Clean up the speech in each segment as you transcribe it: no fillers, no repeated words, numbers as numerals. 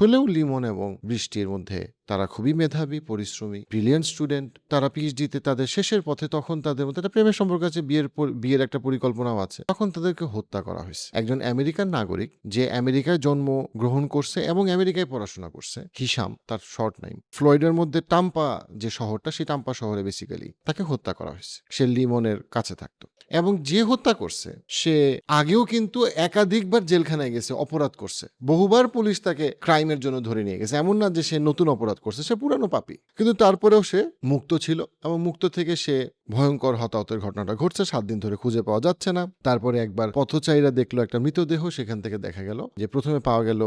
হলেও লিমন এবং বৃষ্টির মধ্যে তারা খুবই মেধাবী, পরিশ্রমী, ব্রিলিয়ান্ট স্টুডেন্ট। তারা পিএইচডিতে তাদের শেষের পথে, তখন তাদের মধ্যে একটা প্রেমের সম্পর্ক আছে, বিয়ের একটা পরিকল্পনাও আছে। তখন তাদেরকে হত্যা করা হয়েছে। একজন আমেরিকান নাগরিক যে আমেরিকায় জন্ম গ্রহণ করছে এবং আমেরিকায় পড়াশোনা করছে, হিসাম তার শর্ট নাম, ফ্লোরিডার মধ্যে টাম্পা যে শহরটা, সেই টাম্পা শহরে বেসিক্যালি তাকে হত্যা করা হয়েছে। সে লিমনের কাছে থাকতো এবং যে হত্যা করছে সে আগেও কিন্তু একাধিকবার জেলখানায় গেছে, অপরাধ করছে, বহুবার পুলিশ তাকে ক্রাইমের জন্য ধরে নিয়ে গেছে। এমন না যে সে নতুন অপরাধ করছে, সে পুরানো পাপী, কিন্তু তারপরেও সে মুক্ত ছিল এবং মুক্ত থেকে সে ভয়ঙ্কর হতাহতের ঘটনাটা ঘটছে, 7 দিন ধরে খুঁজে পাওয়া যাচ্ছে না। তারপরে একবার পথচারীরা দেখলো একটা মৃতদেহ, সেখান থেকে দেখা গেল যে প্রথমে পাওয়া গেল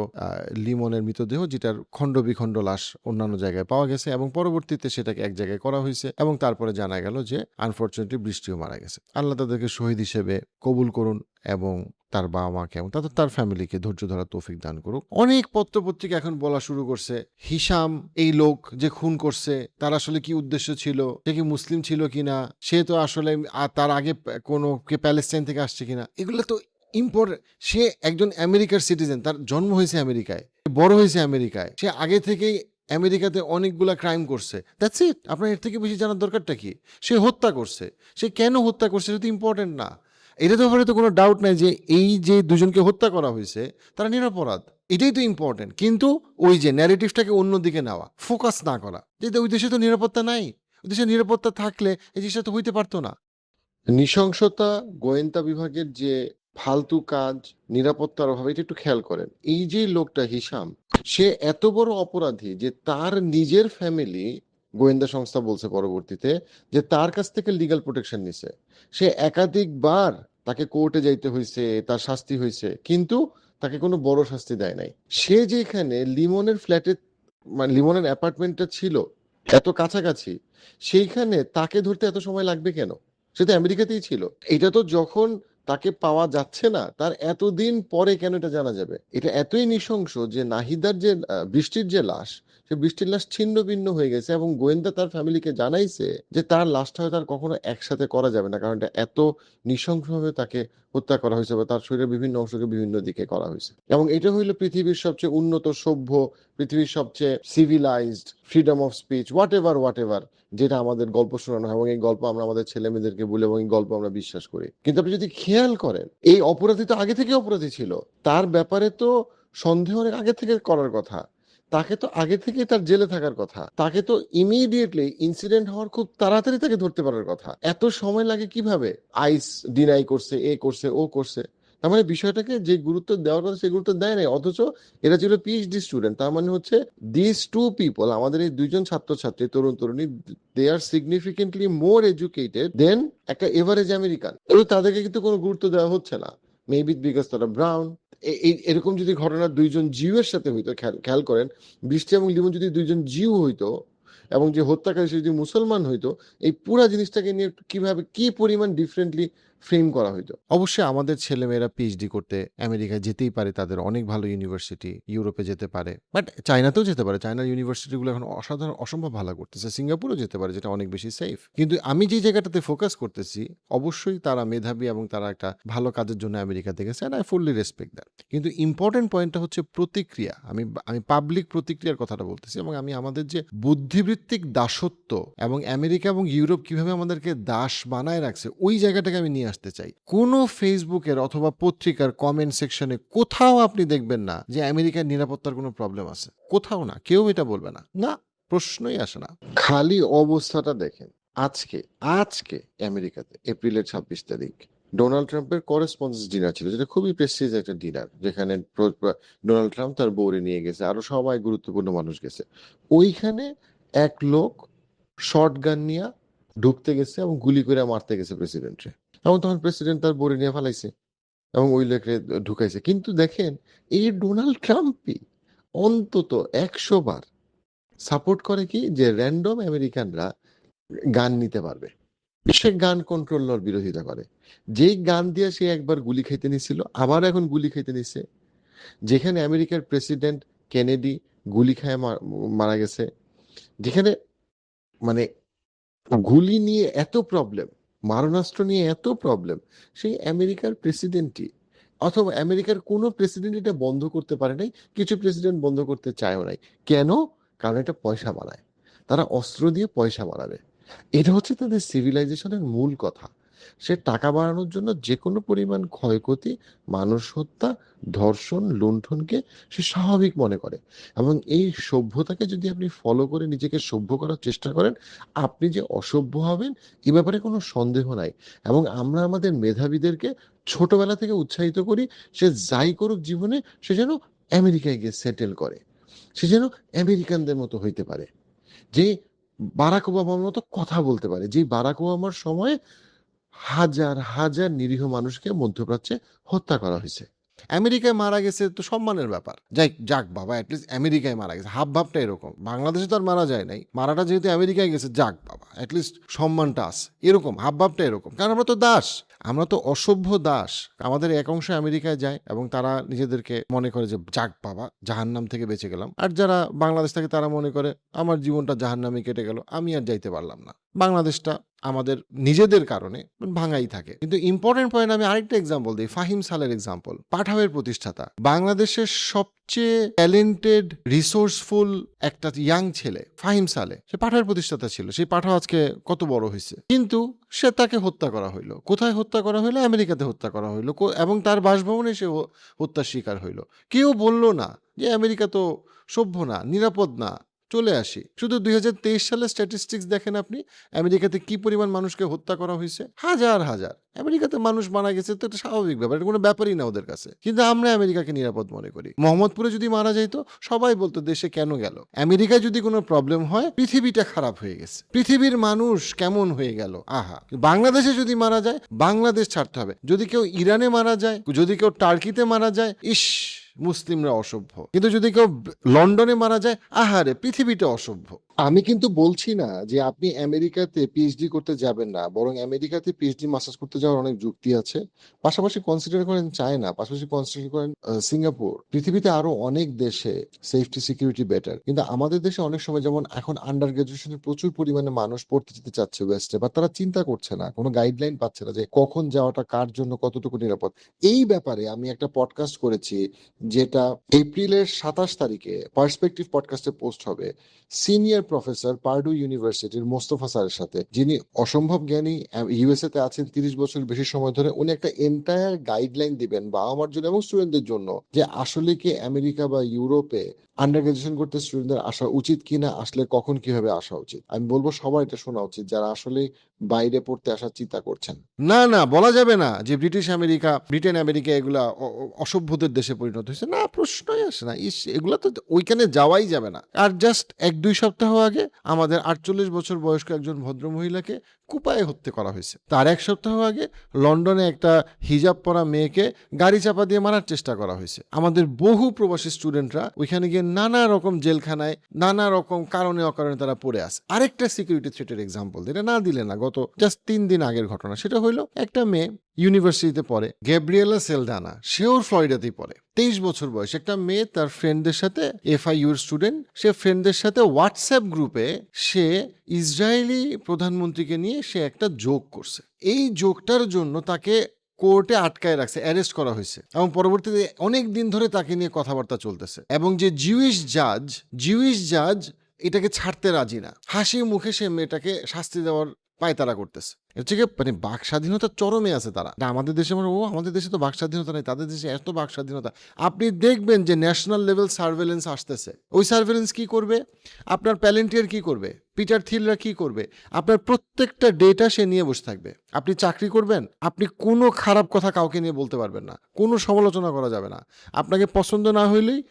লিমনের মৃতদেহ, যেটার খণ্ড বিখণ্ড লাশ অন্যান্য জায়গায় পাওয়া গেছে এবং পরবর্তীতে সেটাকে এক জায়গায় করা হয়েছে এবং তারপরে জানা গেল যে আনফরচুনেটলি বৃষ্টিও মারা গেছে। আল্লাহ তাদেরকে শহীদ হিসেবে কবুল করুন এবং তার বাবা মাকে এবং তার ফ্যামিলিকে ধৈর্য ধরার তৌফিক দান করুক। অনেক পত্রপত্রিকা এখন বলা শুরু করছে হিসাম এই লোক যে খুন করছে তার আসলে কি উদ্দেশ্য ছিল, সে কি মুসলিম ছিল কিনা, সে তো আসলে তার আগে কোনো কে প্যালেস্টাইন থেকে আসছে কিনা, এগুলো তো ইম্পর্টেন্ট। সে একজন আমেরিকার সিটিজেন, তার জন্ম হয়েছে আমেরিকায়, বড় হয়েছে আমেরিকায়, সে আগে থেকেই আমেরিকাতে অনেকগুলা ক্রাইম করছে। That's it. আপনার এর থেকে বেশি জানার দরকারটা কি? সে হত্যা করছে, সে কেন হত্যা করছে সেটা তো ইম্পর্টেন্ট না। এটা তো ব্যাপারে তো কোনো ডাউট নাই যে এই যে দুজনকে হত্যা করা হয়েছে তারা নিরপরাধ, এটাই তো ইম্পর্টেন্ট। কিন্তু ওই যে ন্যারেটিভটাকে অন্যদিকে নেওয়া, ফোকাস না করা, যে ওই দেশে তো নিরাপত্তা নাই, ওই দেশে নিরাপত্তা থাকলে এই জিনিসটা তো হইতে পারতো না। নৃশংসতা, গোয়েন্দা বিভাগের যে ফালতু কাজ, নিরাপত্তার অভাব, এটা একটু খেয়াল করেন। এই যে লোকটা হিসাম, সে এত বড় অপরাধী যে তার নিজের ফ্যামিলি, গোয়েন্দা সংস্থা বলছে পরবর্তীতে, যে তার কাছ থেকে লিগ্যাল প্রোটেকশন নিছে। সে একাধিকবার তাকে কোর্টে যাইতে হয়েছে, তার শাস্তি হয়েছে, কিন্তু তাকে কোনো বড় শাস্তি দেয় নাই। সে যেখানে লিমনের ফ্ল্যাটে, মানে লিমনের অ্যাপার্টমেন্টটা ছিল এত কাছাকাছি, সেইখানে তাকে ধরতে এত সময় লাগবে কেন? সে তো আমেরিকাতেই ছিল। এটা তো যখন তাকে পাওয়া যাচ্ছে না তার এতদিন পরে কেন এটা জানা যাবে? এটা এতই নৃশংস যে নাহিদার যে বৃষ্টির যে লাশ, সে বৃষ্টির লাশ ছিন্ন ভিন্ন হয়ে গেছে এবং গোয়েন্দা তার ফ্যামিলিকে জানাইছে যে তার লাশটা হয়তো আর কখনো একসাথে করা যাবে না, কারণ এটা এত নৃশংসভাবে তাকে হত্যা করা হয়েছে বা তার শরীরের বিভিন্ন অংশকে বিভিন্ন দিকে করা হয়েছে। এবং এটা হইলো পৃথিবীর সবচেয়ে উন্নত সভ্য, পৃথিবীর সবচেয়ে civilised, freedom of speech, what ever, যেটা আমাদের গল্প শোনানো হয় এবং এই গল্প আমরা আমাদের ছেলে মেয়েদেরকে বলি এবং এই গল্প আমরা বিশ্বাস করি। কিন্তু আপনি যদি খেয়াল করেন, এই অপরাধী তো আগে থেকে অপরাধী ছিল, তার ব্যাপারে তো সন্দেহ অনেক আগে থেকে করার কথা, তাকে তো আগে থেকে তার জেলে থাকার কথা, তাকে তো ইমিডিয়েটলি ইনসিডেন্ট হওয়ার খুব তাড়াতাড়ি তাকে ধরতে পারার কথা। এত সময় লাগে কিভাবে? আইস ডিনাই করছে, এ করছে, ও করছে। তার মানে বিষয়টাকে যে গুরুত্ব দেওয়ার কথা সে গুরুত্ব দেয় নাই, অথচ এরা ছিল পিএইচডি স্টুডেন্ট। তার মানে হচ্ছে দিস টু পিপল, আমাদের এই দুইজন ছাত্রছাত্রী, তরুণ তরুণী, দে আর সিগনিফিকেন্টলি মোর এডুকেটেড দেন একটা এভারেজ আমেরিকান, এবং তাদেরকে কিন্তু কোনো গুরুত্ব দেওয়া হচ্ছে না। মেবি বিকজ তারা ব্রাউন। এরকম যদি ঘটনা দুইজন জিউ এর সাথে হইতো, খেয়াল করেন, বৃষ্টি এবং লিমন যদি দুইজন জিউ হইতো এবং যে হত্যাকারী সে যদি মুসলমান হইতো, এই পুরা জিনিসটাকে নিয়ে কিভাবে কি পরিমাণ ডিফারেন্টলি ফ্রেম করা হইতো। অবশ্যই আমাদের ছেলেমেয়েরা পিএইচডি করতে আমেরিকায় যেতেই পারে, তাদের অনেক ভালো ইউনিভার্সিটি, ইউরোপে যেতে পারে, বাট চায়নাতেও যেতে পারে। চায়নার ইউনিভার্সিটিগুলো এখন অসাধারণ, অসম্ভব ভালো করতেছে। সিঙ্গাপুরও যেতে পারে, যেটা অনেক বেশি সেফ। কিন্তু আমি যে জায়গাটাতে ফোকাস করতেছি, অবশ্যই তারা মেধাবী এবং তারা একটা ভালো কাজের জন্য আমেরিকাতে গেছে, and I fully respect that. কিন্তু ইম্পর্টেন্ট পয়েন্টটা হচ্ছে প্রতিক্রিয়া। আমি পাবলিক প্রতিক্রিয়ার কথাটা বলতেছি, এবং আমি আমাদের যে বুদ্ধিবৃত্তিক দাসত্ব এবং আমেরিকা এবং ইউরোপ কিভাবে আমাদেরকে দাস বানায় রাখছে, ওই জায়গাটাকে আমি নিয়ে আসতে চাই। কোনো ফেসবুকের অথবা পত্রিকার কমেন্ট সেকশনে কোথাও আপনি দেখবেন না যে আমেরিকার নিরাপত্তার কোনো প্রবলেম আছে, কোথাও না, কেউ এটা বলবে না, না, প্রশ্নই আসে না। খালি অবস্থাটা দেখেন। আজকে আজকে আমেরিকাতে এপ্রিলের 26 তারিখ ডোনাল্ড ট্রাম্পের করেসপন্ডেন্স ডিনার ছিল, যেটা খুবই প্রেস্টিজ একটা ডিনার, যেখানে ডোনাল্ড ট্রাম্প তার বউরে নিয়ে গেছে, আরো সবাই গুরুত্বপূর্ণ মানুষ গেছে। ওইখানে এক লোক শর্ট গান নিয়ে ঢুকতে গেছে এবং গুলি করে মারতে গেছে প্রেসিডেন্টে, এবং তখন প্রেসিডেন্ট তার বউরে নিয়ে ফালাইছে এবং ওই লোককে ঢুকাইছে। কিন্তু দেখেন, এই ডোনাল্ড ট্রাম্পই অন্তত 100 বার সাপোর্ট করে কি যে র্যান্ডম আমেরিকানরা গান নিতে পারবে। সে গান কন্ট্রোলার বিরোধিতা করে। যেই গান দিয়ে সে একবার গুলি খাইতে নিছিল, আবার এখন গুলি খাইতে নিছে। যেখানে আমেরিকার প্রেসিডেন্ট কেনেডি গুলি খায় মারা গেছে, যেখানে মানে গুলি নিয়ে এত প্রবলেম, মারণাস্ত্র নিয়ে এত প্রবলেম, সেই আমেরিকার প্রেসিডেন্টই অথবা আমেরিকার কোনো প্রেসিডেন্ট এটা বন্ধ করতে পারে নাই, কিছু প্রেসিডেন্ট বন্ধ করতে চায়ও নাই। কেন? কারণ এটা পয়সা বানায়। তারা অস্ত্র দিয়ে পয়সা বানাবে। এটা হচ্ছে তাদের সিভিলাইজেশনের মূল কথা। সে টাকা বাড়ানোর জন্য যেকোনো পরিমাণ ক্ষয়ক্ষতি, মানুষ হত্যা, ধর্ষণ, লুণ্ঠনকে সে স্বাভাবিক মনে করে। এবং এই সভ্যতাকে যদি আপনি ফলো করে নিজেকে সভ্য করার চেষ্টা করেন, আপনি যে অসভ্য হবেন এ ব্যাপারে কোনো সন্দেহ নাই। এবং আমরা আমাদের মেধাবীদেরকে ছোটবেলা থেকে উৎসাহিত করি, সে যাই করুক জীবনে সে যেন আমেরিকায় গিয়ে সেটেল করে। সে যেন আমেরিকানদের মতো হইতে পারে। যে বারাক ওবামার মতো কথা বলতে পারে। যেই বারাক ওবামার সময়ে হাজার, হাজার নিরীহ মানুষকে মধ্যপ্রাচ্যে হত্যা করা হইছে। আমেরিকায় মারা গেছে তো সম্মানের ব্যাপার। যাক বাবা এট লিস্ট আমেরিকায় মারা গেছে। হাবভাবটা এরকম। বাংলাদেশে তো আর মারা যায় নাই। মারাটা যেহেতু আমেরিকায় গেছে যাক বাবা এট লিস্ট সম্মানটা আছে। এরকম হাবভাবটা এরকম। কারণ আমরা তো দাস। আমরা তো অসভ্য দাস। আমাদের এক অংশ আমেরিকায় যায় এবং তারা নিজেদেরকে মনে করে যে যাক বাবা জাহান্নাম থেকে বেঁচে গেলাম। আর যারা বাংলাদেশ থেকে তারা মনে করে আমার জীবনটা জাহান্নামে কেটে গেল। আমি আর যাইতে পারলাম না। বাংলাদেশটা আমাদের নিজেদের কারণে ভাঙাই থাকে। কিন্তু ইম্পর্টেন্ট পয়েন্ট আমি আরেকটা এক্সাম্পল দিই, ফাহিম সালের এক্সাম্পল। পাঠাওয়ের প্রতিষ্ঠাতা, বাংলাদেশের সবচেয়ে ট্যালেন্টেড রিসোর্সফুল একটা ইয়াং ছেলে ফাহিম সালে, সে পাঠাওয়ের প্রতিষ্ঠাতা ছিল। সেই পাঠাও আজকে কত বড় হয়েছে, কিন্তু সে তাকে হত্যা করা হইলো। কোথায় হত্যা করা হইলো? আমেরিকাতে হত্যা করা হইলো এবং তার বাসভবনে সে হত্যার শিকার হইলো। কেউ বলল না যে আমেরিকা তো সভ্য না, নিরাপদ না, চলে আসি। শুধু 2023 সালের স্ট্যাটিস্টিক্স দেখেন আপনি, আমেরিকাতে কি পরিমাণ মানুষকে হত্যা করা হয়েছে, হাজার হাজার। আমেরিকাতে মানুষ মারা গেছে তো এটা স্বাভাবিক ব্যাপার, এটা কোনো ব্যাপারই না ওদের কাছে। কিন্তু আমরা আমেরিকাকে নিরাপদ মনে করি। মোহাম্মদপুরে যদি মারা যাইতো সবাই বলতো দেশে কেন গেল। আমেরিকায় যদি কোনো প্রবলেম হয় পৃথিবীটা খারাপ হয়ে গেছে, পৃথিবীর মানুষ কেমন হয়ে গেল, আহা। বাংলাদেশে যদি মারা যায় বাংলাদেশ ছাড়তে হবে। যদি কেউ ইরানে মারা যায়, যদি কেউ টার্কিতে মারা যায়, ইস মুসলিমরা অসভ্য। কিন্তু যদি কেউ লন্ডনে মারা যায়, আহারে পৃথিবীটা অসভ্য। আমি কিন্তু বলছি না যে আপনি আমেরিকাতে পিএইচডি করতে যাবেন না, বরং আমেরিকাতে পিএইচডি মাস্টার্স করতে যাওয়ার অনেক যুক্তি আছে। পাশাপাশি কনসিডার করেন চায়না, পাশাপাশি কনসিডার করেন সিঙ্গাপুর। পৃথিবীতে আরো অনেক দেশে সেফটি সিকিউরিটি বেটার। কিন্তু আমাদের দেশে অনেক সময় যেমন এখন আন্ডার গ্রাজুয়েশনে প্রচুর পরিমাণে মানুষ পড়তে যেতে চাচ্ছে ওয়েস্টে, বা তারা চিন্তা করছে না, কোনো গাইডলাইন পাচ্ছে না যে কখন যাওয়াটা কার জন্য কতটুকু নিরাপদ। এই ব্যাপারে আমি একটা পডকাস্ট করেছি, যেটা এপ্রিলের 27 তারিখে পার্সপেক্টিভ পডকাস্টে পোস্ট হবে, সিনিয়র প্রফেসর পার্ডু ইউনিভার্সিটির মোস্তফা স্যারের সাথে, যিনি অসম্ভব জ্ঞানী, ইউএসএ তে আছেন 30 বছর বেশি সময় ধরে। উনি একটা এন্টায়ার গাইডলাইন দিবেন বাবা মার জন্য এবং স্টুডেন্টদের জন্য, যে আসলে কি আমেরিকা বা ইউরোপে আন্ডার গ্রাজুয়েশন করতে স্টুডেন্টদের আসা উচিত কিনা, আসলে কখন কিভাবে আসা উচিত। আমি বলবো সবার এটা শোনা উচিত যারা আসলে বাইরে পড়তে আসার চিন্তা করছেন। না না বলা যাবে না যে ব্রিটেন আমেরিকা এগুলা অসভ্যদের দেশে পরিণত হয়েছে, না প্রশ্নই আসে না। এগুলা তো ওইখানে যাওয়াই যাবে না। আর জাস্ট 1-2 সপ্তাহ আগে আমাদের 48 বছর বয়স্ক একজন ভদ্র মহিলাকে কুপায়ে হত্যা করা হয়েছে। তার 1 সপ্তাহ আগে লন্ডনে একটা হিজাব পরা মেয়েকে গাড়ি চাপা দিয়ে মারার চেষ্টা করা হয়েছে। আমাদের বহু প্রবাসী স্টুডেন্টরা ওইখানে গিয়ে নানা রকম জেলখানায় নানা রকম কারণে অকারণে তারা পড়ে আছে। আরেকটা সিকিউরিটি থ্রেটের এক্সাম্পল, এটা না দিলে না, গত জাস্ট 3 দিন আগের ঘটনা। সেটা হইলো একটা মেয়ে ইউনিভার্সিটিতে পড়ে, গ্যাব্রিয়েলা সেলডানা, সেও ফ্লোরিডাতেই পড়ে। 23 বছর বয়স একটা মেয়ে, তার ফ্রেন্ডদের সাথে, এফআইইউর স্টুডেন্ট, সে ফ্রেন্ডদের সাথে হোয়াটসঅ্যাপ গ্রুপে সে ইসরায়েলি প্রধানমন্ত্রীকে নিয়ে সে একটা জোক করছে। এই জোকটার জন্য তাকে কোর্টে আটকায় রাখছে, অ্যারেস্ট করা হয়েছে এবং পরবর্তীতে অনেক দিন ধরে তাকে নিয়ে কথাবার্তা চলতেছে। এবং যে জিউইশ জাজ এটাকে ছাড়তে রাজি না। হাসি মুখে সে মেয়েটাকে শাস্তি দেওয়ার পায়তারা করতেছে। হচ্ছে কি মানে বাক স্বাধীনতা চরমে আছে তারা। আমাদের দেশে আমাদের দেশে তো বাক স্বাধীনতা নেই, তাদের দেশে এত বাক স্বাধীনতা। আপনি দেখবেন যে ন্যাশনাল লেভেল সার্ভেলেন্স আসতেছে। ওই সার্ভেলেন্স কি করবে? আপনার প্যালেন্টিয়ার কি করবে? পিটার থিলরা কি করবে? আপনার প্রত্যেকটা ডেটা সে নিয়ে বসে থাকবে। আপনি চাকরি করবেন, আপনি কোনো খারাপ কথা কাউকে নিয়ে বলতে পারবেন না, কোনো সমালোচনা করা যাবে না। আপনাকে পছন্দ না হইলেই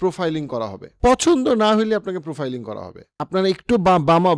প্রোফাইলিং করা হবে, পছন্দ না হইলে আপনাকে প্রোফাইলিং করা হবে। আপনারা একটু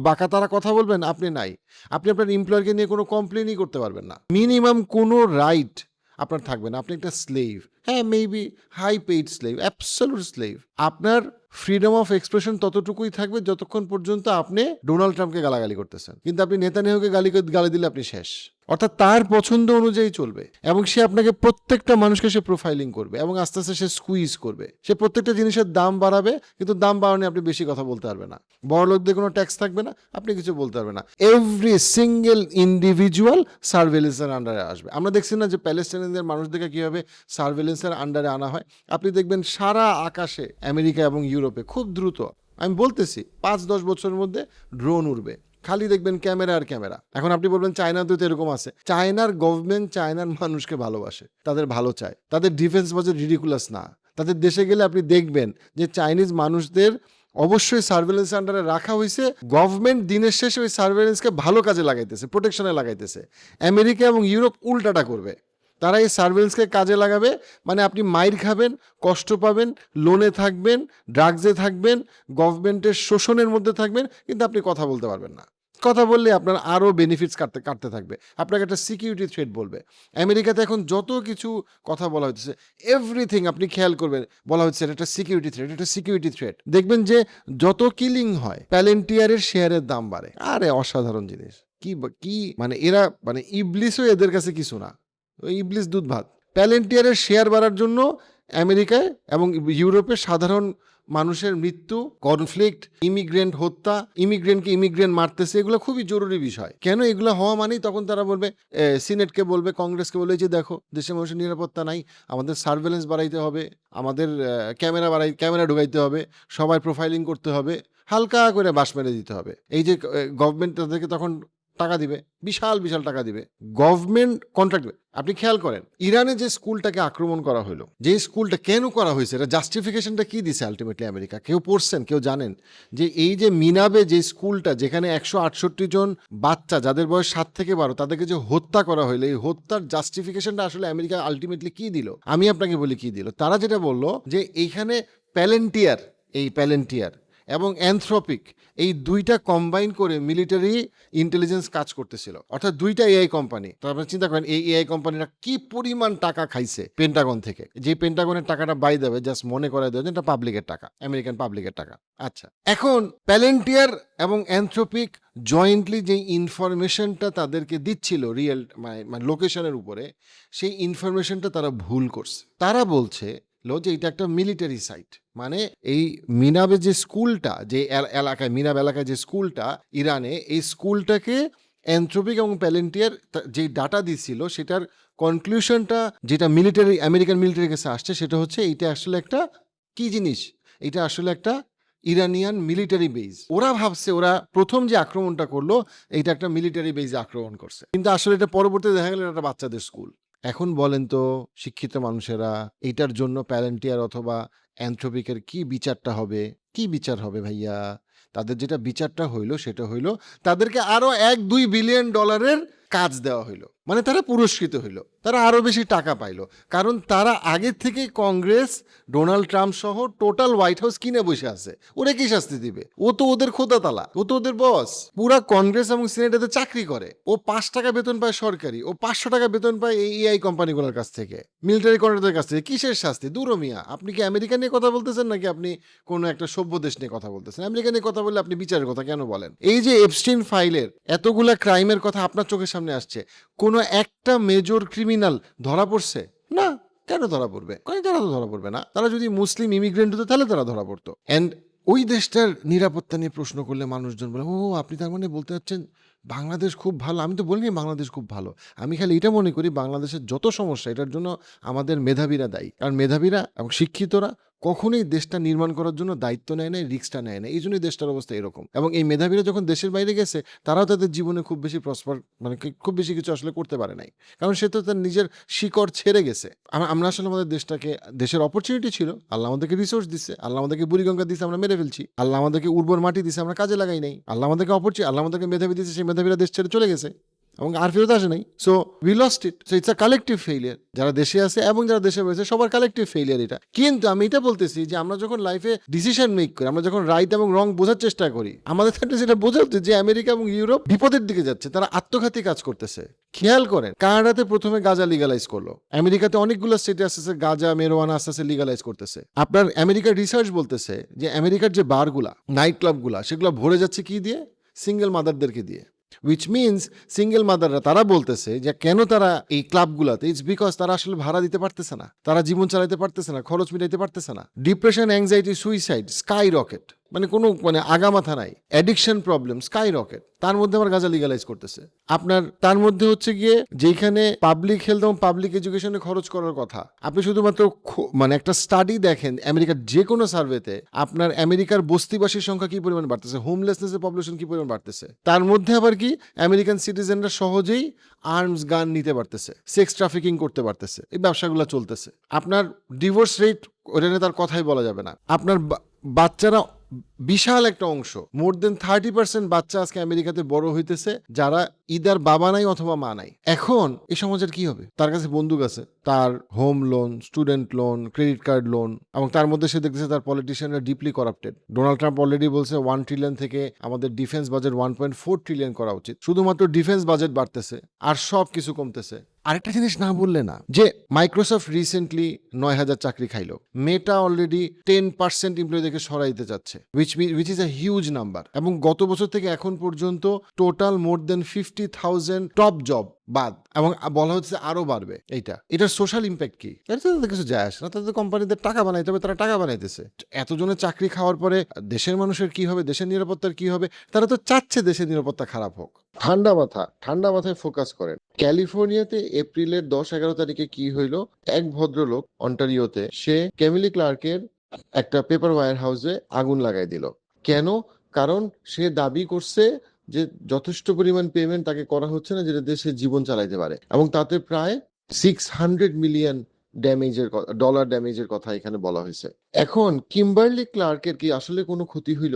বাঁকা তারা কথা বলবেন, আপনি নাই। আপনি আপনার এমপ্লয়ারকে নিয়ে কোনো কমপ্লেনই করতে পারবেন না। মিনিমাম কোনো রাইট আপনার থাকবে না, আপনি একটা স্লেভ। হ্যাঁ, maybe high paid slave, absolute slave. আপনার ফ্রিডম অফ এক্সপ্রেশন ততটুকুই থাকবে যতক্ষণ পর্যন্ত আপনি ডোনাল্ড ট্রাম্পকে গালাগালি করতেছেন, কিন্তু আপনি নেতানিয়াহুকে গালি দিলে আপনি শেষ। অর্থাৎ তার পছন্দ অনুযায়ী চলবে, এবং সে আপনাকে প্রত্যেকটা মানুষকে সে প্রোফাইলিং করবে, এবং আস্তে আস্তে সে স্কুইজ করবে। সে প্রত্যেকটা জিনিসের দাম বাড়াবে, কিন্তু দাম বাড়ানো আপনি বেশি কথা বলতে পারবেন না। বড় লোকদের কোনো ট্যাক্স থাকবে না, আপনি কিছু বলতে পারবেন না। এভরি সিঙ্গেল ইন্ডিভিজুয়াল সার্ভেলেন্সের আন্ডারে আসবে। আমরা দেখছি না যে প্যালেস্টাইনের মানুষদেরকে কীভাবে সার্ভেলেন্সের আন্ডারে আনা হয়। আপনি দেখবেন সারা আকাশে আমেরিকা এবং ইউরোপে খুব দ্রুত, আমি বলতেছি 5-10 বছরের মধ্যে ড্রোন উড়বে, খালি দেখবেন ক্যামেরা আর ক্যামেরা। এখন আপনি বলবেন চায়নাতেও তো এরকম আছে। চায়নার গভর্নমেন্ট চায়নার মানুষকে ভালোবাসে, তাদের ভালো চায়, তাদের ডিফেন্স বাজেট রিডিকুলাস না। তাদের দেশে গেলে আপনি দেখবেন যে চাইনিজ মানুষদের অবশ্যই সার্ভেলেন্স আন্ডারে রাখা হয়েছে। গভর্নমেন্ট দিনের শেষে ওই সার্ভেলেন্সকে ভালো কাজে লাগাইতেছে, প্রোটেকশনে লাগাইতেছে। আমেরিকা এবং ইউরোপ উল্টাটা করবে, তারা এই সার্ভেলেন্সকে কাজে লাগাবে। মানে আপনি মাইর খাবেন, কষ্ট পাবেন, লোনে থাকবেন, ড্রাগসে থাকবেন, গভর্নমেন্টের শোষণের মধ্যে থাকবেন, কিন্তু আপনি কথা বলতে পারবেন না। কথা বললে আপনার আরও বেনিফিটস কাটতে থাকবে, আপনাকে একটা সিকিউরিটি থ্রেট বলবে। আমেরিকাতে এখন যত কিছু কথা বলা হচ্ছে, এভরিথিং আপনি খেয়াল করবেন, বলা হচ্ছে এটা একটা সিকিউরিটি থ্রেট, এটা সিকিউরিটি থ্রেট। দেখবেন যে যত কিলিং হয় প্যালেন্টিয়ারের শেয়ারের দাম বাড়ে। আরে অসাধারণ জিনিস, কি মানে এরা মানে ইবলিসও এদের কাছে কিছু না, ওই ইবলিস দুধ ভাত। প্যালেন্টিয়ারের শেয়ার বাড়ার জন্য আমেরিকায় এবং ইউরোপে সাধারণ মানুষের মৃত্যু, কনফ্লিক্ট, ইমিগ্রেন্ট হত্যা, ইমিগ্রেন্টকে ইমিগ্রেন্ট মারতেছে, এগুলো খুবই জরুরি বিষয়। কেন এগুলো হওয়া মানেই তখন তারা বলবে, সিনেটকে বলবে, কংগ্রেসকে বলবে যে দেখো দেশের মানুষের নিরাপত্তা নাই, আমাদের সার্ভেলেন্স বাড়াইতে হবে, আমাদের ক্যামেরা ঢুকাইতে হবে, সবাই প্রোফাইলিং করতে হবে, হালকা করে বাস মেরে দিতে হবে। এই যে গভর্নমেন্ট তাদেরকে তখন টাকা দিবে, বিশাল বিশাল টাকা দিবে, গভর্নমেন্ট কন্ট্রাক্ট দিবে। আপনি খেয়াল করেন ইরানে যে স্কুলটাকে আক্রমণ করা হলো, যে স্কুলটা কেন করা হয়েছে, এটা জাস্টিফিকেশনটা কি দিছে আলটিমেটলি আমেরিকা? কেউ পড়ছেন, কেউ জানেন যে এই যে মিনাবে যে স্কুলটা, যেখানে 168 জন বাচ্চা যাদের বয়স 7 থেকে 12 তাদেরকে যে হত্যা করা হলো, এই হত্যার জাস্টিফিকেশনটা আসলে আমেরিকা আলটিমেটলি কি দিল? আমি আপনাকে বলি কি দিল। তারা যেটা বললো যে এইখানে প্যালেন্টিয়ার এবং অ্যানথ্রপিক এই দুইটা কম্বাইন করে মিলিটারি ইন্টেলিজেন্স কাজ করতেছিল, অর্থাৎ দুইটা এআই কোম্পানি। তারপরে চিন্তা করেন এই এআই কোম্পানিরা কি পরিমাণ টাকা খাইছে পেন্টাগন থেকে। যে পেন্টাগনের টাকাটা বাই দেবে, জাস্ট মনে করাই দেবে এটা পাবলিকের টাকা, আমেরিকান পাবলিকের টাকা। আচ্ছা, এখন প্যালেন্টিয়ার এবং অ্যানথ্রপিক জয়েন্টলি যে ইনফরমেশনটা তাদেরকে দিচ্ছিল রিয়েল মানে লোকেশনের উপরে, সেই ইনফরমেশনটা তারা ভুল করছে। তারা বলছে যে এটা একটা মিলিটারি সাইট। মানে এই মিনাবে যে স্কুলটা, যে এলাকায় মিনাব এলাকায় যে স্কুলটা ইরানে, এই স্কুলটাকে অ্যানথ্রপিক এবং প্যালেন্টিয়ার যে ডাটা দিছিল সেটার কনক্লুশনটা যেটা আমেরিকান মিলিটারির কাছে আসছে সেটা হচ্ছে এইটা আসলে একটা কি জিনিস, এটা আসলে একটা ইরানিয়ান মিলিটারি বেজ। ওরা ভাবছে ওরা প্রথম যে আক্রমণটা করলো এইটা একটা মিলিটারি বেজে আক্রমণ করছে, কিন্তু আসলে এটা পরবর্তীতে দেখা গেল একটা বাচ্চাদের স্কুল। এখন বলেন তো শিক্ষিত মানুষেরা, এইটার জন্য প্যালেন্টিয়ার অথবা অ্যানথ্রপিকের কি বিচারটা হবে? কি বিচার হবে ভাইয়া? তাদের যেটা বিচারটা হইল সেটা হইল তাদেরকে আরো 1-2 বিলিয়ন ডলারের কাজ দেওয়া হইল। মানে তারা পুরস্কৃত হইল, তারা আরো বেশি টাকা পাইলো, কারণ তারা আগের থেকে কংগ্রেস, ডোনাল্ড ট্রাম্প সহ টোটাল হোয়াইট হাউস কিনে বসে আছে। ওরা কি শাস্তি দিবে? ও তো ওদের খোদা তালা, ও তো ওদের বস। পুরা কংগ্রেস এবং সিনেটেতে চাকরি করে, ও 5 টাকা বেতন পায় সরকারি, ও 500 টাকা বেতন পায় এই এআই কোম্পানিগুলোর কাছ থেকে, মিলিটারি কন্ট্রাক্টরের কাছ থেকে। কিসের শাস্তি? দূর মিয়া, আপনি কি আমেরিকা নিয়ে কথা বলতেছেন নাকি আপনি কোনো একটা সভ্য দেশ নিয়ে কথা বলতেছেন? আমেরিকা নিয়ে কথা বললে আপনি বিচারের কথা কেন বলেন? এই যে এপস্টিন ফাইলের এতগুলা ক্রাইমের কথা আপনার চোখের সামনে আসছে, কোনো একটা মেজর ক্রিমিনাল ধরা পড়ছে না? কেন ধরা পড়বে? তারা তো ধরা পড়বে না। তারা যদি মুসলিম ইমিগ্রেন্ট হতো তাহলে তারা ধরা পড়তো। অ্যান্ড ওই দেশটার নিরাপত্তা নিয়ে প্রশ্ন করলে মানুষজন বলে, ও আপনি তার মানে বলতে চাচ্ছেন বাংলাদেশ খুব ভালো? আমি তো বলিনি বাংলাদেশ খুব ভালো। আমি খালি এটা মনে করি বাংলাদেশের যত সমস্যা এটার জন্য আমাদের মেধাবীরা দায়ী। কারণ মেধাবীরা এবং শিক্ষিতরা কখনোই দেশটা নির্মাণ করার জন্য দায়িত্ব নেয় না, রিস্কটা নেয় না। এই জন্যই দেশটার অবস্থা এরকম। এবং এই মেধাবীরা যখন দেশের বাইরে গেছে তারাও তাদের জীবনে খুব বেশি মানে খুব বেশি কিছু আসলে করতে পারে নাই, কারণ সে তো তার নিজের শিকড় ছেড়ে গেছে। আমরা আসলে আমাদের দেশের অপরচুনিটি ছিল, আল্লাহ আমাদেরকে রিসোর্স দিচ্ছে, আল্লাহ আমাদেরকে বুড়িগঙ্গা দিচ্ছে, আমরা মেরে ফেলছি। আল্লাহ আমাদেরকে উর্বর মাটি দিচ্ছে, আমরা কাজে লাগাই নাই। আল্লাহ আমাদেরকে মেধাবী দিচ্ছে, সেই মেধাবীরা দেশ ছেড়ে চলে গেছে। এবং আর ফেরত আসে নাই। So we lost it. So it's a collective failure, যারা দেশে আছে এবং যারা দেশে রয়েছে সবার কালেকটিভ ফেইলিয়ার এটা। কিন্তু আমি এটা বলতেছি যে আমরা যখন লাইফে ডিসিশন মেক করি, আমরা যখন রাইট এবং রং বোঝার চেষ্টা করি, আমাদের ক্ষেত্রে যেটা বোঝা উচিত যে আমেরিকা এবং ইউরোপ বিপদের দিকে যাচ্ছে, তারা আত্মঘাতী কাজ করতেছে। খেয়াল করেন, কানাডাতে প্রথমে গাঁজা লিগালাইজ করলো, আমেরিকাতে অনেকগুলো স্টেটে আস্তে আস্তে গাঁজা মেরোয়ানা আস্তে আস্তে লিগালাইজ করতেছে। আপনার আমেরিকার রিসার্চ বলতেছে যে আমেরিকার যে বারগুলা, নাইট ক্লাবগুলা, সেগুলো ভরে যাচ্ছে কি দিয়ে? সিঙ্গেল মাদারদেরকে দিয়ে। উইচ মিনস সিঙ্গেল মাদাররা তারা বলতেছে যে কেন তারা এই ক্লাবগুলাতে, ইটস বিকজ তারা আসলে ভাড়া দিতে পারতেছে না, তারা জীবন চালাতে পারতেছে না, খরচ মিটাইতে পারতেছে না। Depression, anxiety, suicide sky rocket, কোনো আগামাথা নাই। Addiction problem sky rocket. তার মধ্যে আবার গাঁজা লিগালাইজ করতেছে। আপনার তার মধ্যে হচ্ছে গিয়ে যেখানে পাবলিক হেলথ এবং পাবলিক এডুকেশনে খরচ করার কথা, আপনি শুধুমাত্র একটা স্টাডি দেখেন আমেরিকার যে কোনো সার্ভেতে, আপনার আমেরিকার বস্তিবাসীর সংখ্যা কি পরিমাণ বাড়তেছে, হোমলেসনেসের পপুলেশন কি পরিমাণ বাড়তেছে। তার মধ্যে আবার কি আমেরিকান সিটিজেনরা সহজেই আর্মস গান নিতে পারতেছে, সেক্স ট্রাফিকিং করতে পারতেছে, এই ব্যবসাগুলো চলতেছে। আপনার ডিভোর্স রেট ওটা নিয়ে তার কথাই বলা যাবে না। আপনার বাচ্চারা বিশাল একটা অংশ, মোর দেন 30% বাচ্চা আজকে আমেরিকাতে বড় হইতেছে যারা ইদার বাবা নাই অথবা মা নাই। এখন এই সমাজের কি হবে? তার কাছে বন্দুক আছে, তার home loan, student loan, credit card loan, এবং তার মধ্যে সে দেখতেছে তার পলিটিশিয়ানরা deeply corrupted. Donald Trump already বলছে 1 ট্রিলিয়ন থেকে আমাদের ডিফেন্স বাজেট 1.4 ট্রিলিয়ন করা উচিত। শুধুমাত্র ডিফেন্স বাজেট বাড়তেছে আর সব কিছু কমতেছে। আরেকটা জিনিস না বললে না, যে মাইক্রোসফট রিসেন্টলি 9,000 চাকরি খাইলো, মেটা অলরেডি 10% এমপ্লয়ীদেরকে সরাইতে যাচ্ছে, which is a huge number, এবং গত বছর থেকে এখন পর্যন্ত টোটাল মোর দেন 50,000 টপ জব বাদ, এবং বলা হচ্ছে আরো বাড়বে। এটার সোশ্যাল ইম্প্যাক্ট কি? এটা তাদের কিছু যায় আসে না, তাদের কোম্পানিদের টাকা বানাইতে হবে, তারা টাকা বানাইতেছে। এতজনের চাকরি খাওয়ার পরে দেশের মানুষের কি হবে, দেশের নিরাপত্তার কি হবে? তারা তো চাচ্ছে দেশের নিরাপত্তা খারাপ হোক। ঠান্ডা মাথায় ফোকাস করেন। ক্যালিফোর্নিয়াতে এপ্রিলের 10-11 তারিখে কি হইল? এক ভদ্রলোক অন্টারিওতে, সে কেমিলি ক্লার্কের একটা পেপার ওয়্যার হাউসে আগুন লাগাই দিল। কেন? কারণ সে দাবি করছে যে যথেষ্ট পরিমাণ পেমেন্ট তাকে করা হচ্ছে না, যেটা দেশে জীবন চালাইতে পারে, এবং তাতে প্রায় $600 মিলিয়ন ডলার ড্যামেজের কথা এখানে বলা হয়েছে। এখন কিম্বারলি ক্লার্কের কি আসলে কোনো ক্ষতি হইল?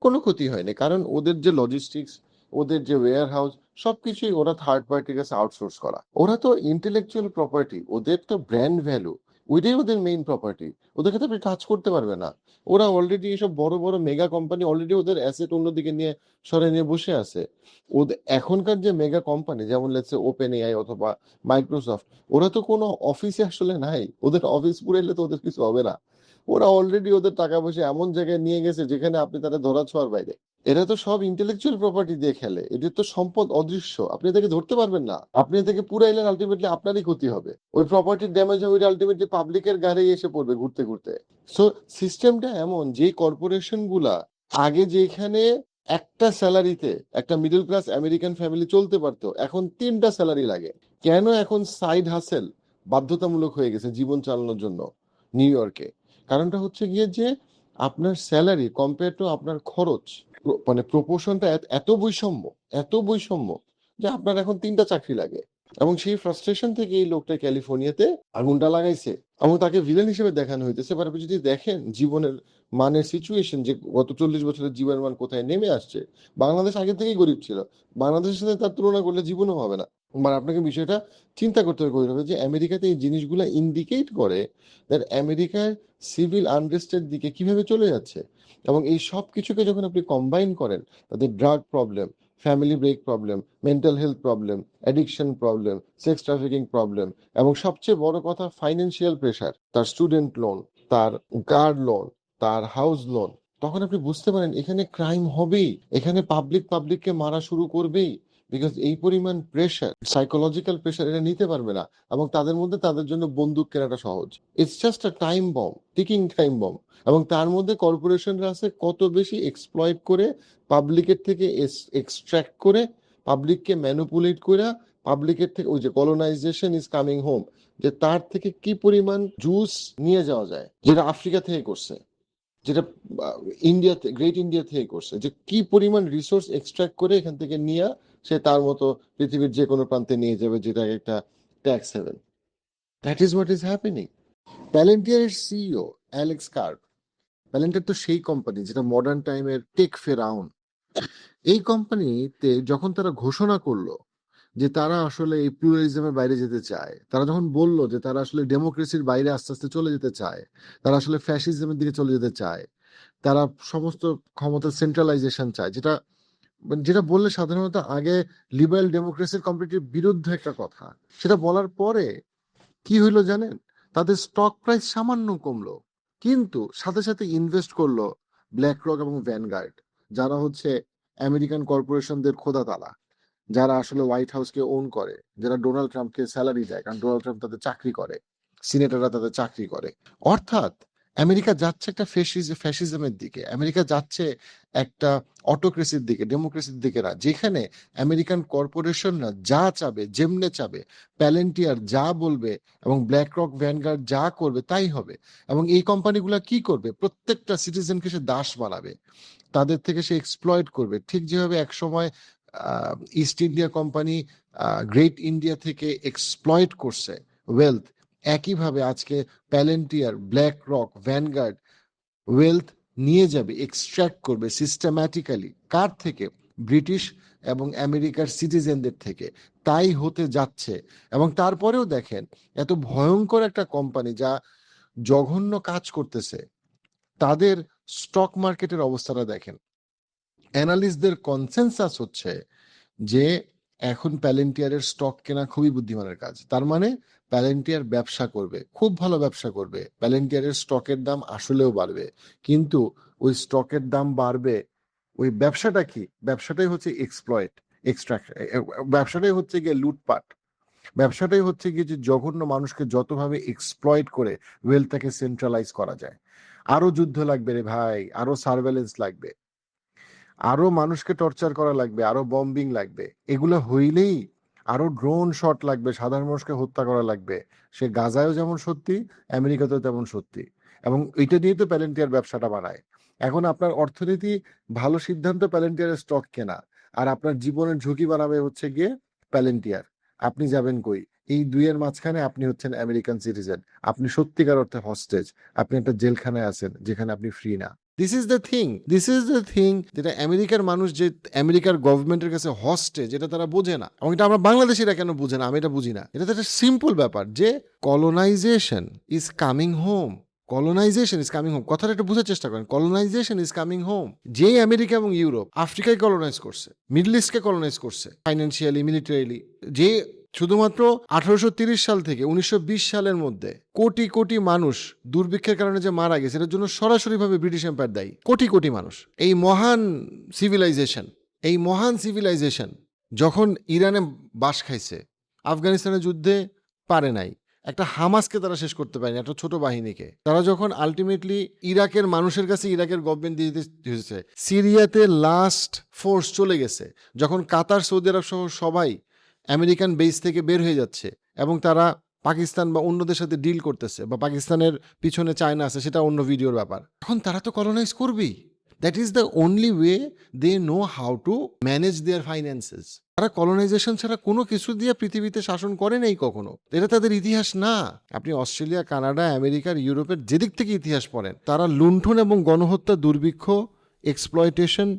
কোনো ক্ষতি হয়নি, কারণ ওদের যে লজিস্টিক্স, ওদের যে ওয়্যার হাউস, সবকিছুই ওরা থার্ড পার্টির কাছে আউটসোর্স করা। ওরা তো ইন্টেলেকচুয়াল প্রপার্টি, ওদের তো ব্র্যান্ড ভ্যালু, ওইটাই ওদের মেইন প্রপার্টি। ওদেরকে তো আপনি টাচ করতে পারবে না। ওরা অলরেডি এসব বড় বড় মেগা কোম্পানি অলরেডি ওদের অ্যাসেট অন্যদিকে নিয়ে সরে নিয়ে বসে আছে। ওদের এখনকার যে মেগা কোম্পানি, যেমন লেটস ওপেন এআই অথবা মাইক্রোসফট, ওরা তো কোনো অফিসে আসলে নাই। ওদের অফিস পুরাইলে তো ওদের কিছু হবে না। ওরা অলরেডি ওদের টাকা পয়সা এমন জায়গায় নিয়ে গেছে যেখানে আপনি তাদের ধরা ছোঁয়ার বাইরে। এরা তো সব ইন্টেলেকচুয়াল প্রপার্টি দিয়ে খেলে, এদের তো সম্পদ অদৃশ্য, আপনি এটাকে ধরতে পারবেন না। আপনি এটাকে পুরাইলেন, আলটিমেটলি আপনারই ক্ষতি হবে। ওই প্রপার্টির ড্যামেজ হবে, আলটিমেটলি পাবলিকের গাড়ি এসে পড়বে ঘুরতে ঘুরতে। সো সিস্টেমটা এমন, যে কর্পোরেশন গুলা আগে যেখানে একটা স্যালারিতে একটা মিডল ক্লাস আমেরিকান ফ্যামিলি চলতে পারতো, এখন 3টা স্যালারি লাগে। কেন? এখন সাইড হাসেল বাধ্যতামূলক হয়ে গেছে জীবন চালানোর জন্য নিউ ইয়র্কে। কারণটা হচ্ছে গিয়ে যে আপনার স্যালারি কম্পেয়ার টু আপনার খরচ, প্রপোর্শনটা এত বৈষম্য যে আপনার এখন 3টা চাকরি লাগে। এবং সেই ফ্রাস্ট্রেশন থেকে এই লোকটা ক্যালিফোর্নিয়াতে আগুনটা লাগাইছে, এবং তাকে ভিলেন হিসেবে দেখানো হইতেছে। এবার আপনি যদি দেখেন জীবনের মানের সিচুয়েশন, যে গত 40 বছরের জীবনের মান কোথায় নেমে আসছে। বাংলাদেশ আগে থেকেই গরিব ছিল, বাংলাদেশের সাথে তার তুলনা করলে জীবনও হবে না। মানে আপনাকে বিষয়টা চিন্তা করতে হবে যে আমেরিকাতে এই জিনিসগুলো ইন্ডিকেট করে দ্যাট আমেরিকার সিভিল আনরেস্টের দিকে কিভাবে চলে যাচ্ছে। এবং এই সব কিছুকে যখন আপনি কম্বাইন করেন, তাদের drug problem, family break problem, mental health problem, addiction problem, sex trafficking problem, এবং সবচেয়ে বড় কথা ফাইন্যান্সিয়াল প্রেশার, তার স্টুডেন্ট লোন, তার কার লোন, তার হাউস লোন, তখন আপনি বুঝতে পারেন এখানে ক্রাইম হবেই, এখানে পাবলিককে মারা শুরু করবেই। বিকজ এই পরিমাণ প্রেশার, সাইকোলজিক্যাল প্রেশার, এটা নিতে পারবে না। এবং তাদের মধ্যে তাদের জন্য বন্দুক কেনাটা সহজ। It's just a time bomb, ticking time bomb. এবং তার মধ্যে কর্পোরেশনরা আছে কত বেশি এক্সপ্লয়েট করে, পাবলিকের থেকে এক্সট্রাক্ট করে, পাবলিককে ম্যানিপুলেট করে, পাবলিকের থেকে ওই যে কলোনাইজেশন ইজ কামিং হোম, যে তার থেকে কি পরিমাণ জুস নিয়ে যাওয়া যায়, যেটা আফ্রিকা থেকে করছে, যেটা ইন্ডিয়াতে, গ্রেট ইন্ডিয়া থেকে করছে, যে কি পরিমাণ রিসোর্স এক্সট্রাক্ট করে এখান থেকে নিয়ে সে তার মতো পৃথিবীর যে কোনো প্রান্তে নিয়ে যাবে, যেটা একটা tax haven. That is what is happening. প্যালেন্টিয়ারের সিইও অ্যালেক্স কার্প, প্যালেন্টিয়ার তো সেই কোম্পানি যেটা মডার্ন টাইমের টেক ফেরাউন। এই কোম্পানিতে যখন তারা ঘোষণা করলো যে তারা আসলে এই প্লুরালিজমের বাইরে যেতে চায়। তারা যখন বলল যে তারা আসলে ডেমোক্রেসির বাইরে আস্তে, আস্তে চলে যেতে চায়। তারা আসলে ফ্যাসিজমের দিকে চলে যেতে চায়। তারা সমস্ত ক্ষমতার সেন্ট্রালাইজেশন চায়। যেটা বললে সাধারণত আগে লিবারেল ডেমোক্রেসির কমপ্লিটলি বিরুদ্ধে একটা কথা। সেটা বলার পরে কি হইলো জানেন? তাদের স্টক প্রাইস সামান্য কমলো। কিন্তু সাথে, সাথে ইনভেস্ট করলো BlackRock এবং Vanguard, যারা হচ্ছে আমেরিকান কর্পোরেশনদের খোদাতালা। যারা আসলে হোয়াইট হাউসকে ওন করে, যারা ডোনাল্ড ট্রাম্পকে স্যালারি দেয়, কারণ ডোনাল্ড ট্রাম্প তাদের চাকরি করে, সিনেটররা তাদের চাকরি করে। অর্থাৎ আমেরিকা যাচ্ছে একটা ফ্যাসিজমের দিকে, আমেরিকা যাচ্ছে একটা অটোক্রেসির দিকে, ডেমোক্রেসির দিকে না, যেখানে আমেরিকান কর্পোরেশনরা যা চাবে, যেমনে চাবে, প্যালেন্টিয়ার যা বলবে এবং ব্ল্যাক ভ্যানগার্ড যা করবে তাই হবে। এবং এই কোম্পানিগুলো কি করবে? প্রত্যেকটা সিটিজেনকে সে দাস বানাবে, তাদের থেকে সে এক্সপ্লয়েট করবে। ঠিক যেভাবে একসময় east India company great India থেকে এক্সপ্লয়েট করছে ওয়েলথ, একইভাবে আজকে প্যালেন্টিয়ার, ভ্যানগার্ড ওয়েলথ নিয়ে যাবে, এক্সট্র্যাক্ট করবে সিস্টেম্যাটিক্যালি। কার থেকে? ব্রিটিশ এবং আমেরিকার সিটিজেনদের থেকে। তাই হতে যাচ্ছে। এবং তারপরেও দেখেন, এত ভয়ঙ্কর একটা কোম্পানি যা জঘন্য কাজ করতেছে, তাদের স্টক মার্কেটের অবস্থাটা দেখেন। অ্যানালিস্টদের কনসেনসাস হচ্ছে যে এখন প্যালেন্টিয়ারের স্টক কেনা খুবই বুদ্ধিমানের কাজ। তার মানে প্যালেন্টিয়ার ব্যবসা করবে, খুব ভালো ব্যবসা করবে, প্যালেন্টিয়ারের স্টকের দাম আসলেও বাড়বে। কিন্তু ওই স্টকের দাম বাড়বে, ওই ব্যবসাটা কি? ব্যবসাটাই হচ্ছে এক্সপ্লয়েট, এক্সট্রাকশন। ব্যবসাটাই হচ্ছে গিয়ে লুটপাট। ব্যবসাটাই হচ্ছে গিয়ে যে জঘন্য মানুষকে যতভাবে এক্সপ্লয়েট করে ওয়েলথটাকে সেন্ট্রালাইজ করা যায়। আরো যুদ্ধ লাগবে রে ভাই, আরো সার্ভেলেন্স লাগবে, আরো মানুষকে টর্চার করা লাগবে, আরো বম্বিং লাগবে। এগুলো হইলেই আরো ড্রোন শট লাগবে, সাধারণ মানুষকে হত্যা করা লাগবে। সে গাজায়ও যেমন সত্যি, আমেরিকাতেও তেমন সত্যি। এবং এটা নিয়ে তো প্যালেন্টিয়ার ব্যবসাটা বানায়। এখন আপনার অর্থনীতি ভালো সিদ্ধান্ত প্যালেন্টিয়ারের স্টক কেনা, আর আপনার জীবনের ঝুঁকি বানাবে হচ্ছে গিয়ে প্যালেন্টিয়ার। আপনি যাবেন কই? এই দুইয়ের মাঝখানে আপনি হচ্ছেন আমেরিকান সিটিজেন, আপনি সত্যিকার অর্থে হস্টেজ, আপনি একটা জেলখানায় আছেন যেখানে আপনি ফ্রি না। দিস ইজ দ্য থিং যেটা আমেরিকার মানুষ, যে আমেরিকার গভর্নমেন্টের কাছে হস্টেজ, যেটা তারা বোঝে না। এবং এটা আমরা বাংলাদেশিরা কেন বুঝে না, আমি এটা বুঝি না। এটা তো একটা সিম্পল ব্যাপার যে colonisation is coming home. Colonisation is coming home, কথাটা একটু বোঝার চেষ্টা করেন। Colonisation is coming home. যেই আমেরিকা এবং ইউরোপ আফ্রিকায় কলোনাইজ করছে, মিডল ইস্টকে কলোনাইজ করছে, ফাইন্যান্সিয়ালি, মিলিটারিলি, যে শুধুমাত্র 1830 সাল থেকে 1920 সালের মধ্যে কোটি কোটি মানুষ দুর্ভিক্ষের কারণে যে মারা গেছে, এটার জন্য সরাসরিভাবে ব্রিটিশ এম্পায়ার দায়ী। কোটি কোটি মানুষ। এই মহান সিভিলাইজেশন যখন ইরানে বাস খাইছে, আফগানিস্তানের যুদ্ধে পারে নাই, একটা হামাসকে তারা শেষ করতে পারেনি, একটা ছোট বাহিনীকে। তারা যখন আলটিমেটলি ইরাকের মানুষের কাছে ইরাকের গভর্নমেন্ট দিয়ে দিতে হয়েছে, সিরিয়াতে লাস্ট ফোর্স চলে গেছে, যখন কাতার, সৌদি আরব সহ সবাই আমেরিকান বেস থেকে বের হয়ে যাচ্ছে এবং তারা পাকিস্তান বা অন্যদের সাথে ডিল করতেছে, বা পাকিস্তানের পিছনে চায়না আছে, সেটা অন্য ভিডিওর ব্যাপার। এখন তারা তো কলোনাইজ করবেই। That is the only way they know how to manage their finances. তারা কলোনাইজেশন ছাড়া কোনো কিছু দিয়ে পৃথিবীতে শাসন করে নেই কখনো। এটা তাদের ইতিহাস না। আপনি অস্ট্রেলিয়া, কানাডা, আমেরিকার, ইউরোপের যেদিক থেকে ইতিহাস পড়েন, তারা লুণ্ঠন এবং গণহত্যা, দুর্ভিক্ষ, এক্সপ্লয়টেশন,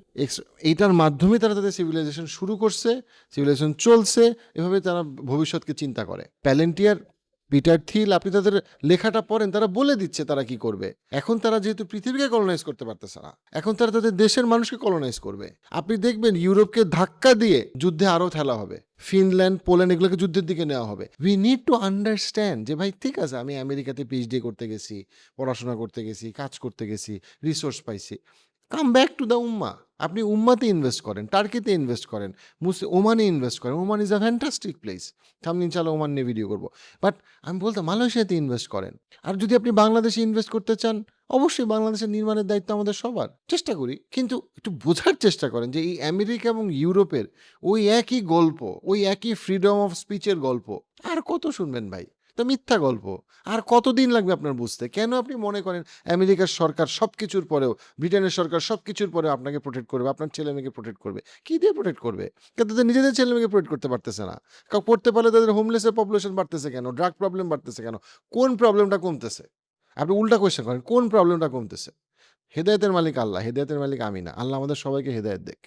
এইটার মাধ্যমে তারা তাদের সিভিলাইজেশন শুরু করছে, সিভিলাইজেশন চলছে, এভাবে তারা ভবিষ্যৎকে চিন্তা করে। প্যালেন্টিয়ার, পিটার থিল, আপনি তাদের লেখাটা পড়েন, তারা বলে দিচ্ছে তারা কি করবে। এখন তারা যেহেতু পৃথিবীকে কলোনাইজ করতে পারতেছে না, এখন তারা তাদের দেশের মানুষকে কলোনাইজ করবে। আপনি দেখবেন ইউরোপকে ধাক্কা দিয়ে যুদ্ধে আরো ঠেলা হবে, ফিনল্যান্ড, পোল্যান্ড এগুলোকে যুদ্ধের দিকে নেওয়া হবে। উই নিড টু আন্ডারস্ট্যান্ড যে ভাই ঠিক আছে, আমি আমেরিকাতে পিএইচডি করতে গেছি, পড়াশোনা করতে গেছি, কাজ করতে গেছি, রিসোর্স পাইছি। কাম ব্যাক টু দ্য উম্মা। আপনি উম্মাতে ইনভেস্ট করেন, টার্কিতে ইনভেস্ট করেন, ওমানে ইনভেস্ট করেন। Oman is a fantastic place. সামনে ইনশাল্লাহ ওমান নিয়ে ভিডিও করবো। বাট আমি বলতাম মালয়েশিয়াতে ইনভেস্ট করেন। আর যদি আপনি বাংলাদেশে ইনভেস্ট করতে চান, অবশ্যই বাংলাদেশের নির্মাণের দায়িত্ব আমাদের সবার। চেষ্টা করি, কিন্তু একটু বোঝার চেষ্টা করেন যে এই আমেরিকা এবং ইউরোপের ওই একই গল্প, ওই একই ফ্রিডম অফ স্পিচের গল্প আর কত শুনবেন ভাই? তো মিথ্যা গল্প। আর কতদিন লাগবে আপনার বুঝতে? কেন আপনি মনে করেন আমেরিকার সরকার সব কিছুর পরেও, ব্রিটেনের সরকার সব কিছুর পরেও আপনাকে প্রোটেক্ট করবে, আপনার ছেলে মেয়েকে প্রোটেক্ট করবে? কি দিয়ে প্রোটেক্ট করবে? কিন্তু তাদের নিজেদের ছেলে মেয়েকে প্রোটেক্ট করতে পারতেছে না। করতে পারলে তাদের হোমলেসের পপুলেশন বাড়তেছে কেন? ড্রাগ প্রবলেম বাড়তেছে কেন? কোন প্রবলেমটা কমতেছে? আপনি উল্টা কোয়েশ্চেন করেন, কোন প্রবলেমটা কমতেছে? হেদায়েতের মালিক আল্লাহ, হেদায়েতের মালিক আমি না। আল্লাহ আমাদের সবাইকে হেদায়েত দেখ।